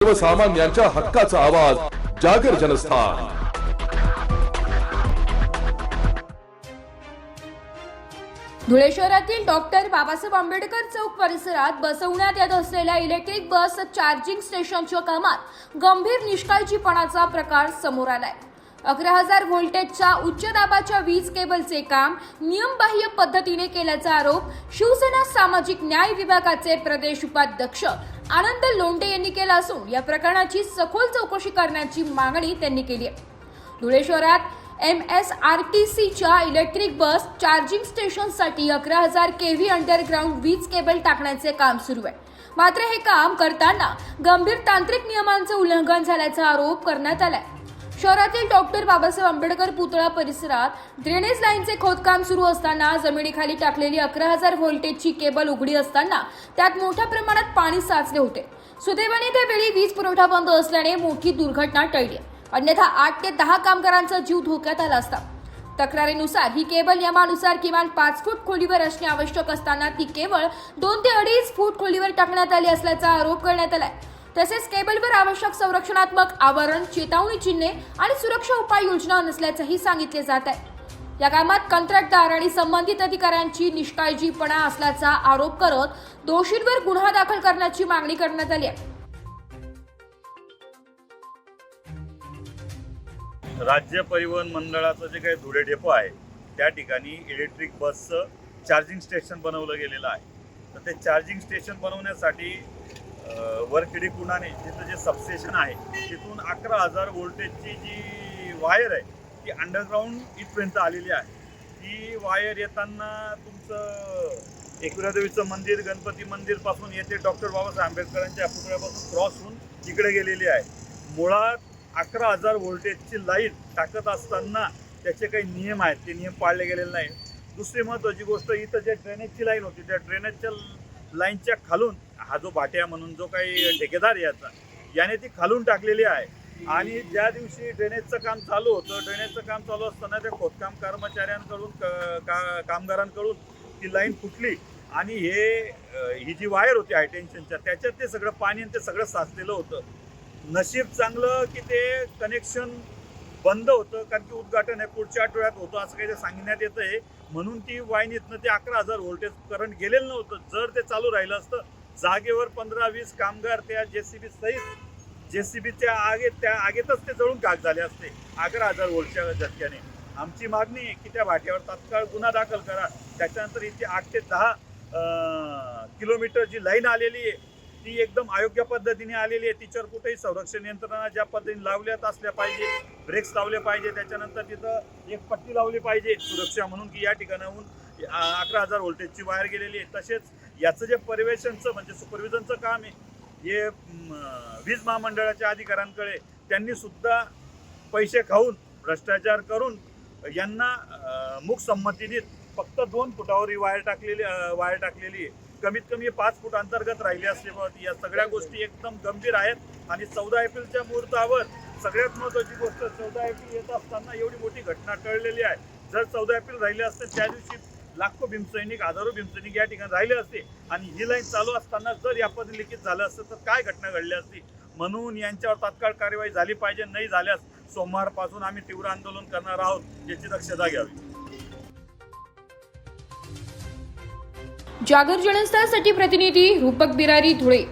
सर्वसामान्यांच्या हक्काचा आवाज जागर जनस्थान। धुळे शहरातील डॉक्टर बाबासाहेब आंबेडकर चौक परिसरात बसवण्यात येत असलेल्या इलेक्ट्रिक बस चार्जिंग स्टेशनच्या कामात गंभीर निष्काळजीपणाचा प्रकार समोर आलाय। 11,000 व्होल्टेजच्या उच्च दाबाच्या वीज केबलचे काम नियमबाह्य पद्धतीने केल्याचा आरोप शिवसेना सामाजिक न्याय विभागाचे प्रदेश उपाध्यक्ष आनंद लोंढे यांनी केला असून या प्रकरणाची सखोल चौकशी करण्याची मागणी त्यांनी केली आहे। धुळे शहरात MSRTCच्या इलेक्ट्रिक बस चार्जिंग स्टेशनसाठी 11,000 kV अंडरग्राउंड वीज केबल टाकण्याचे काम सुरू आहे। मात्र हे काम करताना गंभीर तांत्रिक नियमांचे उल्लंघन झाल्याचा आरोप करण्यात आलाय। शहरातील डॉक्टर बाबासाहेब आंबेडकर पुतळा परिसरात ड्रेनेज लाईनचे खोदकाम सुरू असताना जमिनीखाली टाकलेली 11,000 व्होल्टेजची केबल उघडी असताना त्यात मोठ्या प्रमाणात पाणी साचले होते। सुदैवाने त्यावेळी वीज पुरवठा बंद असल्याने मोठी दुर्घटना टळली, अन्यथा 8 ते 10 कामगारांचा जीव धोक्यात आला असता। तक्रारीनुसार ही केबल नियमानुसार किमान 5 फूट खोलीवर असणे आवश्यक असताना ती केवळ 2 ते 2.5 फूट खोलीवर टाकण्यात आली असल्याचा आरोप करण्यात आलाय। तसेच केबलवर आवश्यक संरक्षणात्मक आवरण, चेतावणी चिन्हे आणि सुरक्षा उपाययोजना नसल्याचंही सांगितले जात आहे। या कामात कंत्राटदार आणि संबंधित अधिकाऱ्यांची निष्काळजीपणा असल्याचा आरोप करत दोषींवर गुन्हा दाखल करण्याची मागणी करण्यात आली आहे। राज्य परिवहन मंडळाचं जे काही धुळे डेपो आहे त्या ठिकाणी इलेक्ट्रिक बसचं चार्जिंग स्टेशन बनवलं गेलेलं आहे। तर ते चार्जिंग स्टेशन बनवण्यासाठी वरखिडीपुणाने तिथं जे सबस्टेशन आहे तिथून 11,000 व्होल्टेजची जी वायर आहे ती अंडरग्राऊंड इथपर्यंत आलेली आहे। ती वायर येताना तुमचं एकविरादेवीचं मंदिर, गणपती मंदिरपासून येते डॉक्टर बाबासाहेब आंबेडकरांच्या पुतळ्यापासून क्रॉस होऊन तिकडे गेलेली आहे। मुळात 11,000 व्होल्टेजची लाईट टाकत असताना त्याचे काही नियम आहेत, ते नियम पाळले गेलेले नाही। दुसरी महत्त्वाची गोष्ट, इथं जे ड्रेनेजची लाईन होती त्या ड्रेनेजच्या लाईनच्या खालून हा जो भाट्या म्हणून जो काही ठेकेदार याने ती खालून टाकलेली आहे। आणि ज्या दिवशी ड्रेनेजचं काम चालू होतं, ड्रेनेजचं काम चालू असताना त्या खोदकाम कर्मचाऱ्यांकडून कामगारांकडून ती लाईन फुटली आणि ही जी वायर होती हाय टेन्शनच्या त्याच्यात ते सगळं पाणी आणि ते सगळं साचलेलं होतं। नशीब चांगलं की ते कनेक्शन बंद होतं, कारण की उद्घाटन आहे पुढच्या आठवड्यात होतं असं काही ते सांगण्यात येतं आहे। म्हणून ती वाहिनीतनं ते 11,000 व्होल्टेज करंट गेलेलं नव्हतं। जर ते चालू राहिलं असतं जागेवर 15-20 कामगार त्या JCB सहित JCBच्या आगेतच ते जळून खाक झाले असते 11,000 व्होल्टच्या झटक्याने। आमची मागणी आहे की त्या भाट्यावर तात्काळ गुन्हा दाखल करा। त्याच्यानंतर इथे 8 ते 10 किलोमीटर जी लाईन आलेली आहे ती एकदम अयोग्य पद्धतीने आलेली आहे। तिच्यावर कुठेही संरक्षण यंत्रणा ज्या पद्धतीने लावल्यात असल्या पाहिजे, ब्रेक्स लावले पाहिजे, त्याच्यानंतर तिथं एक पट्टी लावली पाहिजे सुरक्षा म्हणून की या ठिकाणाहून 11,000 व्होल्टेजची वायर गेलेली आहे। तसेच याचं जे पर्यवेक्षणचं म्हणजे सुपरविजनचं काम आहे हे वीज महामंडळाच्या अधिकाऱ्यांकडे त्यांनी सुद्धा पैसे खाऊन भ्रष्टाचार करून यांना मूक संमती देत फक्त 2 फुटावर ही वायर टाकलेली आहे। कमीत कमी 5 फूट अंतर्गत राहिली असते। या सगळ्या गोष्टी एकदम गंभीर आहेत आणि 14 एप्रिलच्या मुहूर्तावर सगळ्यात महत्त्वाची गोष्ट 14 एप्रिल येत असताना एवढी मोठी घटना टळलेली आहे। जर 14 एप्रिल राहिले असते त्या दिवशी लाखो भीमसैनिक, हजारो भीमसैनिक या ठिकाणी राहिले असते आणि ही लाईन चालू असताना जर या पद्धती लिखित झालं असतं तर काय घटना घडली असती। म्हणून यांच्यावर तात्काळ कार्यवाही झाली पाहिजे। नाही झाल्यास सोमवारपासून आम्ही तीव्र आंदोलन करणार आहोत, याची दक्षता घ्यावी। जागर जनस्थानसाठी प्रतिनिधी रूपक बिरारी, धुळे।